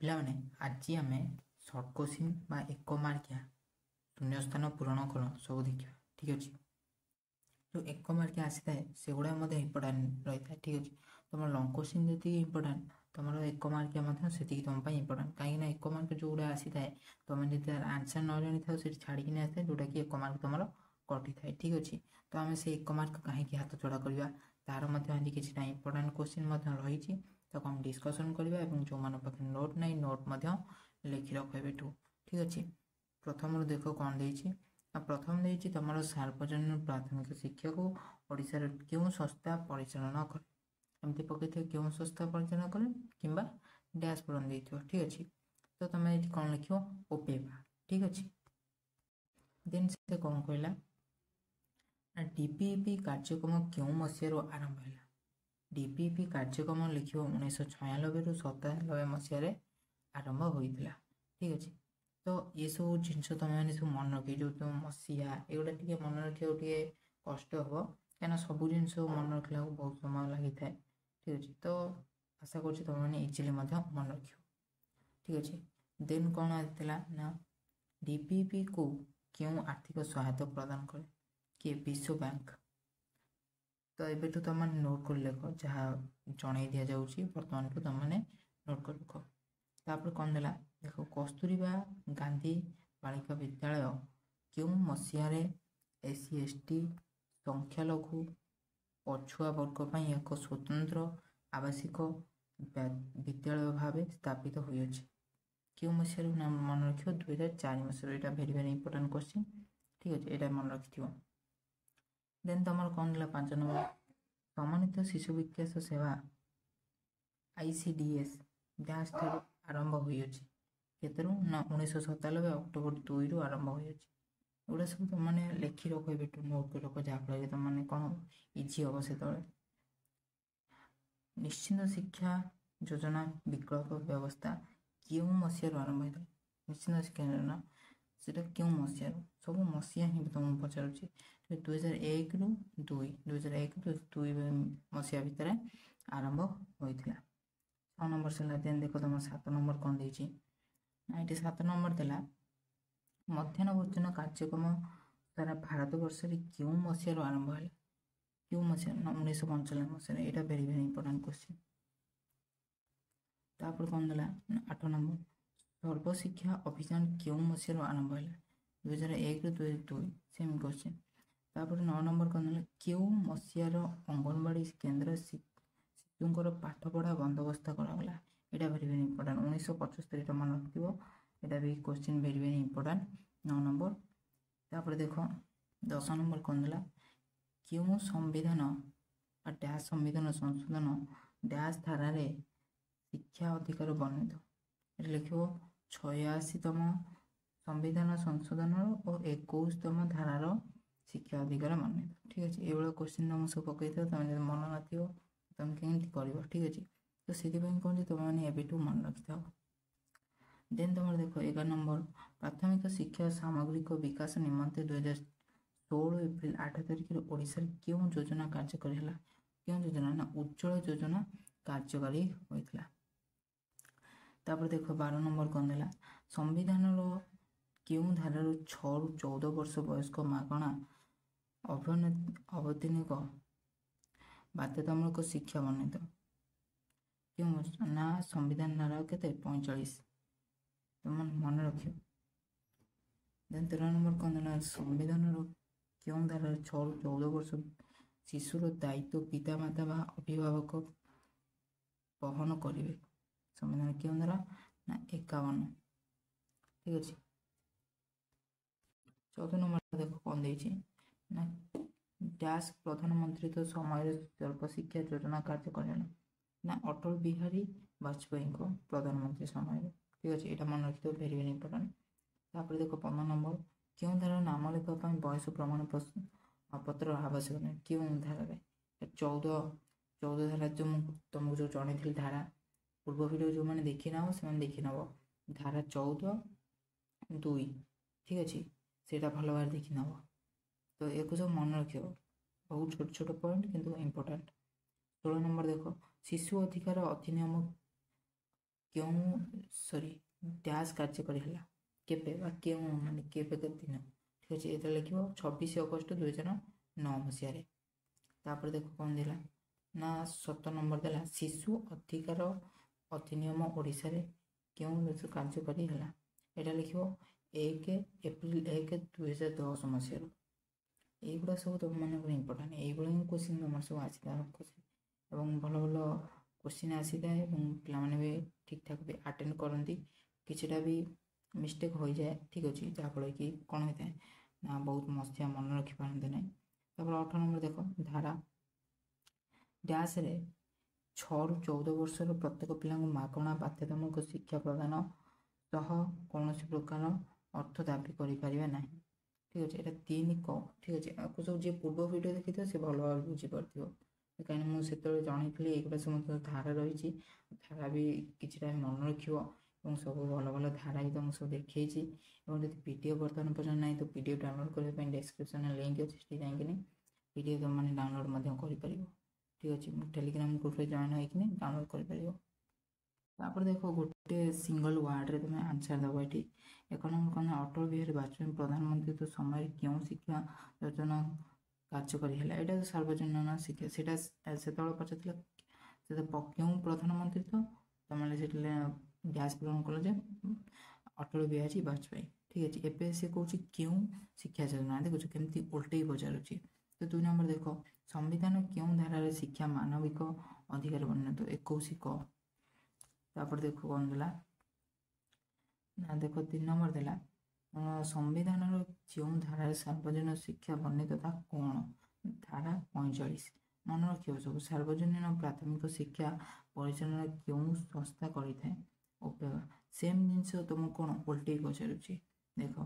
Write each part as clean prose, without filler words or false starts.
ପିଲାମାନେ ଆଜି ଆମେ ସର୍ଟ କୋଶ୍ଚିନ୍ ବା ଏକ ମାର୍କିଆ ଶୂନ୍ୟସ୍ଥାନ ପୂରଣ କର ସବୁ ଦେଖିବା। ଠିକ୍ ଅଛି। ଯେଉଁ ଏକ ମାର୍କିଆ ଆସିଥାଏ ସେଗୁଡ଼ା ମଧ୍ୟ ଇମ୍ପୋର୍ଟାଣ୍ଟ ରହିଥାଏ। ଠିକ୍ ଅଛି। ତୁମର ଲଙ୍ଗ କୋଶ୍ଚିନ୍ ଯେତିକି ଇମ୍ପୋର୍ଟାଣ୍ଟ ତୁମର ଏକ ମାର୍କିଆ ମଧ୍ୟ ସେତିକି ତୁମ ପାଇଁ ଇମ୍ପୋର୍ଟାଣ୍ଟ। କାହିଁକିନା ଏକ ମାର୍କ ଯେଉଁଗୁଡ଼ା ଆସିଥାଏ ତୁମେ ଯଦି ତାର ଆନ୍ସର୍ ନ ଜାଣିଥାଉ ସେଠି ଛାଡ଼ିକିନି ଆସିଥାଏ, ଯେଉଁଟାକି ଏକ ମାର୍କ ତୁମର କଟିଥାଏ। ଠିକ୍ ଅଛି। ତ ଆମେ ସେ ଏକ ମାର୍କ କାହିଁକି ହାତ ଛଡ଼ା କରିବା, ତାର ମଧ୍ୟ ଆଜି କିଛିଟା ଇମ୍ପୋର୍ଟାଣ୍ଟ କୋଶ୍ଚିନ୍ ମଧ୍ୟ ରହିଛି, ତାକୁ ଆମେ ଡିସ୍କସନ୍ କରିବା ଏବଂ ଯେଉଁମାନଙ୍କ ପାଖରେ ନୋଟ୍ ନାହିଁ ନୋଟ୍ ମଧ୍ୟ ଲେଖି ରଖ ଏବେଠୁ। ଠିକ୍ ଅଛି। ପ୍ରଥମରୁ ଦେଖ କ'ଣ ଦେଇଛି। ପ୍ରଥମ ଦେଇଛି ତୁମର ସାର୍ବଜନୀନ ପ୍ରାଥମିକ ଶିକ୍ଷାକୁ ଓଡ଼ିଶାର କେଉଁ ସଂସ୍ଥା ପରିଚାଳନା କରେ। ଏମିତି ପକାଇଥିବ କେଉଁ ସଂସ୍ଥା ପରିଚାଳନା କରେ କିମ୍ବା ଡ୍ୟାସ୍ ପୂରଣ ଦେଇଥିବ। ଠିକ୍ ଅଛି। ତ ତୁମେ ଏଠି କ'ଣ ଲେଖିବ, ଓପେବା। ଠିକ୍ ଅଛି। ଦେନ୍ ସେ କ'ଣ କହିଲା ନା ଡିପିଇପି କାର୍ଯ୍ୟକ୍ରମ କେଉଁ ମସିହାରୁ ଆରମ୍ଭ ହେଲା। ଡିପିଇପି କାର୍ଯ୍ୟକ୍ରମ ଲେଖିବ 1996ରୁ 97 ମସିହାରେ ଆରମ୍ଭ ହୋଇଥିଲା। ଠିକ୍ ଅଛି। ତ ଏସବୁ ଜିନିଷ ତୁମେମାନେ ସବୁ ମନେ ରଖି ଯେଉଁ ମସିହା ଏଗୁଡ଼ା ଟିକେ ମନେ ରଖିବାକୁ ଟିକେ କଷ୍ଟ ହେବ, କାହିଁକିନା ସବୁ ଜିନିଷ ମନେ ରଖିବାକୁ ବହୁତ ସମୟ ଲାଗିଥାଏ। ଠିକ୍ ଅଛି। ତ ଆଶା କରୁଛି ତୁମେମାନେ ଇଜିଲି ମଧ୍ୟ ମନେ ରଖିବ। ଠିକ୍ ଅଛି। ଦେନ୍ କ'ଣ ଆସିଥିଲା ନା ଡିପିଇପିକୁ କେଉଁ ଆର୍ଥିକ ସହାୟତା ପ୍ରଦାନ କରେ, କିଏ, ବିଶ୍ୱ ବ୍ୟାଙ୍କ। ତ ଏବେଠୁ ତୁମମାନେ ନୋଟ୍ କରି ଲେଖ, ଯାହା ଜଣାଇ ଦିଆଯାଉଛି ବର୍ତ୍ତମାନଠୁ ତୁମମାନେ ନୋଟ୍ କରି ଲେଖ। ତାପରେ କ'ଣ ଦେଲା ଦେଖ, କସ୍ତୁରିବା ଗାନ୍ଧୀ ବାଳିକା ବିଦ୍ୟାଳୟ କେଉଁ ମସିହାରେ SC/ST ସଂଖ୍ୟାଲଘୁ ପଛୁଆ ବର୍ଗ ପାଇଁ ଏକ ସ୍ୱତନ୍ତ୍ର ଆବାସିକ ବିଦ୍ୟାଳୟ ଭାବେ ସ୍ଥାପିତ ହୋଇଅଛି। କେଉଁ ମସିହାରୁ ମନେ ରଖିବ, 2004 ମସିହାରୁ। ଏଇଟା ଭେରି ଭେରି ଇମ୍ପୋର୍ଟାଣ୍ଟ କୋଶ୍ଚିନ୍। ଠିକ୍ ଅଛି। ଏଇଟା ମନେ ରଖିଥିବ। ଦେନ୍ ତୁମର କ'ଣ ଦେଲା 5 ନମ୍ବର, ସମନ୍ୱିତ ଶିଶୁ ବିକାଶ ସେବା ICDS ଡ୍ୟାସ୍ ଠାରୁ ଆରମ୍ଭ ହୋଇଅଛି। କେତେରୁ ନା 1997 ଅକ୍ଟୋବର 2ରୁ ଆରମ୍ଭ ହୋଇଅଛି। ଏଗୁଡ଼ା ସବୁ ତୁମମାନେ ଲେଖି ରଖ ଏବେଠୁ, ନୋଟ୍ କରି ରଖ, ଯାହାଫଳରେ ତୁମମାନେ କ'ଣ ଇଜି ହେବ ସେତେବେଳେ। ନିଶ୍ଚିତ ଶିକ୍ଷା ଯୋଜନା ବିକଳ୍ପ ବ୍ୟବସ୍ଥା କେଉଁ ମସିହାରୁ ଆରମ୍ଭ ହୋଇଥିଲା। ନିଶ୍ଚିତ ଶିକ୍ଷା ଯୋଜନା ସେଟା କେଉଁ ମସିହାରୁ, ସବୁ ମସିହା ହିଁ ତୁମକୁ ପଚାରୁଛି। 2001ରୁ 2 ମସିହା ଭିତରେ ଆରମ୍ଭ ହୋଇଥିଲା। 6 ନମ୍ବର ହେଲା। ଦେନ୍ ଦେଖ ତୁମର 7 ନମ୍ବର କ'ଣ ଦେଇଛି ନା ଏଠି 7 ନମ୍ବର ଦେଲା ମଧ୍ୟାହ୍ନ ଭୋଜନ କାର୍ଯ୍ୟକ୍ରମ ସାରା ଭାରତବର୍ଷରେ କେଉଁ ମସିହାରୁ ଆରମ୍ଭ ହେଲା। କେଉଁ ମସିହା ନା 1995 ମସିହାରେ। ଏଇଟା ଭେରି ଭେରି ଇମ୍ପୋର୍ଟାଣ୍ଟ କୋଶ୍ଚିନ୍। ତାପରେ କ'ଣ ଦେଲା ନା 8 ନମ୍ବର ସର୍ବଶିକ୍ଷା ଅଭିଯାନ କେଉଁ ମସିହାରୁ ଆରମ୍ଭ ହେଲା। 2001ରୁ 2002 ସେମ୍ କୋଶ୍ଚିନ୍। ତାପରେ 9 ନମ୍ବର କ'ଣ ଦେଲା କେଉଁ ମସିହାର ଅଙ୍ଗନବାଡ଼ି କେନ୍ଦ୍ର ଶିଶୁଙ୍କର ପାଠପଢ଼ା ବନ୍ଦୋବସ୍ତ କରାଗଲା। ଏଇଟା ଭେରି ଭେରି ଇମ୍ପୋର୍ଟାଣ୍ଟ। 1975 ମନେ ରଖିଥିବ। ଏଇଟା ବି question very very important. 9 number. ତାପରେ ଦେଖ 10 ନମ୍ବର କ'ଣ ଦେଲା କେଉଁ ସମ୍ବିଧାନ ବା ଡ୍ୟାସ୍ ସମ୍ବିଧାନ ସଂଶୋଧନ ଡ୍ୟାସ୍ ଧାରାରେ ଶିକ୍ଷା ଅଧିକାର ବର୍ଣ୍ଣିତ। ଏଠି ଲେଖିବ 86ତମ ସମ୍ବିଧାନ ସଂଶୋଧନର ଓ 21ତମ ଧାରାର ଶିକ୍ଷା ଅଧିକାର ବର୍ଣ୍ଣିତ। ଠିକ୍ ଅଛି। ଏଇଭଳିଆ କୋଶ୍ଚିନ୍ ତୁମକୁ ସବୁ ପକାଇଥିବ, ତୁମେ ଯଦି ମନେ ନଥିବ ତୁମେ କେମିତି କରିବ। ଠିକ୍ ଅଛି। ତ ସେଥିପାଇଁ କହୁଛି ତୁମେମାନେ ଏବେଠୁ ମନେ ରଖିଥାଅ। ଦେନ୍ ତୁମର ଦେଖ 11 ନମ୍ବର ପ୍ରାଥମିକ ଶିକ୍ଷା ସାମଗ୍ରିକ ବିକାଶ ନିମନ୍ତେ 2016 ଏପ୍ରିଲ 8 ତାରିଖରେ ଓଡ଼ିଶାରେ କେଉଁ ଯୋଜନା କାର୍ଯ୍ୟକାରୀ ହେଲା। କେଉଁ ଯୋଜନା ନା ଉଜ୍ଜ୍ୱଳ ଯୋଜନା କାର୍ଯ୍ୟକାରୀ ହୋଇଥିଲା। ତାପରେ ଦେଖ 12 ନମ୍ବର କ'ଣ ଦେଲା ସମ୍ବିଧାନର କେଉଁ ଧାରାରୁ 6ରୁ 14 ବର୍ଷ ବୟସ୍କ ମାଗଣା ଅବୈତନିକ ବାଧ୍ୟତାମୂଳକ ଶିକ୍ଷା ବର୍ଣ୍ଣିତ। କେଉଁ ନା ସମ୍ବିଧାନ ଧାରା କେତେ 45। ତୁମେ ମନେ ରଖିବ। ଦେନ୍ 13 ନମ୍ବର କ'ଣ ଦେଲା ସମ୍ବିଧାନର କେଉଁ ଧାରାରେ 6ରୁ 14 ବର୍ଷ ଶିଶୁର ଦାୟିତ୍ୱ ପିତାମାତା ବା ଅଭିଭାବକ ବହନ କରିବେ। ସମ୍ବିଧାନ କେଉଁ ଧାରା ନା 51। ଠିକ୍ ଅଛି। 14 ନମ୍ବର ଦେଖ କ'ଣ ଦେଇଛି ନା ଡ୍ୟାସ୍ ପ୍ରଧାନମନ୍ତ୍ରୀତ୍ୱ ସମୟରେ ସର୍ବଶିକ୍ଷା ଯୋଜନା କାର୍ଯ୍ୟକାରୀ ହେଲା ନା ଅଟଳ ବିହାରୀ ବାଜପେୟୀଙ୍କ ପ୍ରଧାନମନ୍ତ୍ରୀ ସମୟରେ। ଠିକ୍ ଅଛି। ଏଇଟା ମନେ ରଖିଥିବ, ଭେରି ଭେରି ଇମ୍ପୋର୍ଟାଣ୍ଟ। ତାପରେ ଦେଖ 15 ନମ୍ବର କେଉଁ ଧାରାରେ ନାମ ଲେଖା ପାଇଁ ବୟସ ପ୍ରମାଣ ପତ୍ର ଆବଶ୍ୟକ ନାହିଁ। କେଉଁ ଧାରାରେ 14 ଧାରା ଯେଉଁ ମୁଁ ତୁମକୁ ଯେଉଁ ଜଣେଇଥିଲି ଧାରା ପୂର୍ବ ଭିଡ଼ିଓ ଯେଉଁମାନେ ଦେଖିନାହ ସେମାନେ ଦେଖିନେବ। ଧାରା 14(2) ଠିକ୍ ଅଛି। ସେଇଟା ଭଲ ଭାବରେ ଦେଖିନେବ। ତ ଏକୁ ସବୁ ମନେ ରଖିବ, ବହୁତ ଛୋଟ ଛୋଟ ପଏଣ୍ଟ କିନ୍ତୁ ଇମ୍ପୋର୍ଟାଣ୍ଟ। 16 ନମ୍ବର ଦେଖ ଶିଶୁ ଅଧିକାର ଅଧିନିୟମ क्यों सॉरी डैश कार्यकारी है केबे बा क्यों माने केबे के दिन ठीक अच्छे ये लिख 26 अगस्त 2009 मसीह तापर देखो कौन दिला ना 7 नंबर देला शिशु अधिकार अधिनियम ओडिशा रे क्यों कार्यकारी है यहाँ लिख 1 एप्रिल 1 2010 मसीह এইগুলা सब तुम मान इम्पोर्टाट यही क्वेश्चन तुम सब आसी था क्वेश्चन भल भल क्वेश्चन आसी था पे भी ठीक ठाक भी अटेंड करती किसीटा भी मिस्टेक हो जाए ठीक अच्छे जहाँफल कि कौन होता है ना बहुत मसीहा मन रखिपारती ना तापर 18 नंबर देख धारा डैश रे 6 ରୁ 14 वर्षर प्रत्येक पिला मागणा बाध्यतामूलक शिक्षा प्रदान सह कौन प्रकार अर्थ दाबी करें ठीक अच्छे यहाँ 3 क ठीक अच्छे आपको सब जी पूर्व भिडियो देखी थे से भल भाव बुझीपार कहीं मुझे जनई ये समस्त धारा रही धारा भी किसी मन रख सब भल भल धारा भी तुमको सब देखी जब पीडीएफ बर्तमान पर्यटन ना तो पीडीएफ डाउनलोड करने डिस्क्रिप्शन में लिंक अच्छे जाकि पीडीएफ तुम मैंने डाउनलोड कर ठीक अच्छे टेलीग्राम ग्रुप में जॉइन होगी डाउनलोड कर देखो गोटे सिंगल वार्ड रे तुम्हें आंसर दब ये 1 नंबर कौन अटल बिहारी वाजपेयी प्रधानमंत्री तो समय क्यों शिक्षा योजना कार्यकारी है यहाँ तो सार्वजनीन शिक्षा से पचार क्यों प्रधानमंत्री तो तुम गैस पूरण कल अटल बिहारी वाजपेयी ठीक अच्छे एवं से कौन क्यों शिक्षा योजना देखो केमती उल्टे पचारूँ तो 2 नंबर देख संविधान क्यों धारा शिक्षा मानविक अधिकार वर्णित 21 क तापर देखो कौन देला ना देखो 3 नंबर देला संविधान जो धारा सार्वजनिक शिक्षा वर्णित था कौन धारा 45 मन रख सब सार्वजनिक प्राथमिक शिक्षा परिचालन क्यों संस्था करें उपयोग सेम जिनस तुम कौन उल्टे पचारूँ देख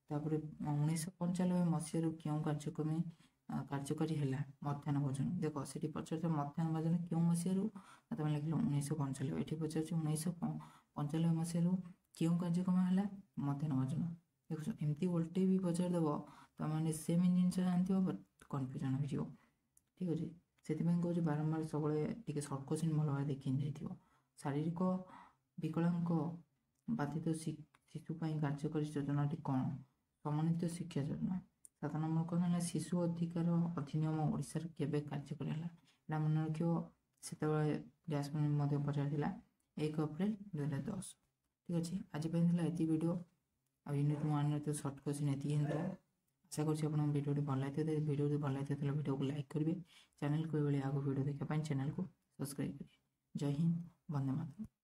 तापर 1995 मसीह क्यों कार्यकारी है मध्याह्न भोजन देख से पचार मध्याह्न भोजन क्यों मसीह तुम लिख 1995 ये पचार 1995 मसीह क्यों कार्यक्रम है मध्याह्न भोजन देख एमती उल्टे भी पचारदेव तुम मैंने सेम जिन जानते बट कन्फ्यूजन हो ठीक अच्छे से कौन बारंबार सब टे सर्ट क्वेश्चन भल भाव देखी जाइए शारीरिक विकलांग बाधित शिशुपाई कार्यकारी योजना कौन समन्वित शिक्षा योजना 7 नंबर कौन है शिशु अधिकार अधिनियम ओडिशा केबे कार्यकारी है मन रख से गैस पचार 1 एप्रिल 2010 ठीक अच्छे आज ये वीडियो आ यूनिट 1 तो सर्ट क्वेश्चन ये आशा कर वीडियो भल लगे वीडियो भल लगे वीडियो को लाइक करेंगे चैनल को ये आगे वीडियो देखापी चैनल को सब्सक्राइब करेंगे जय हिंद वंदे मातरम।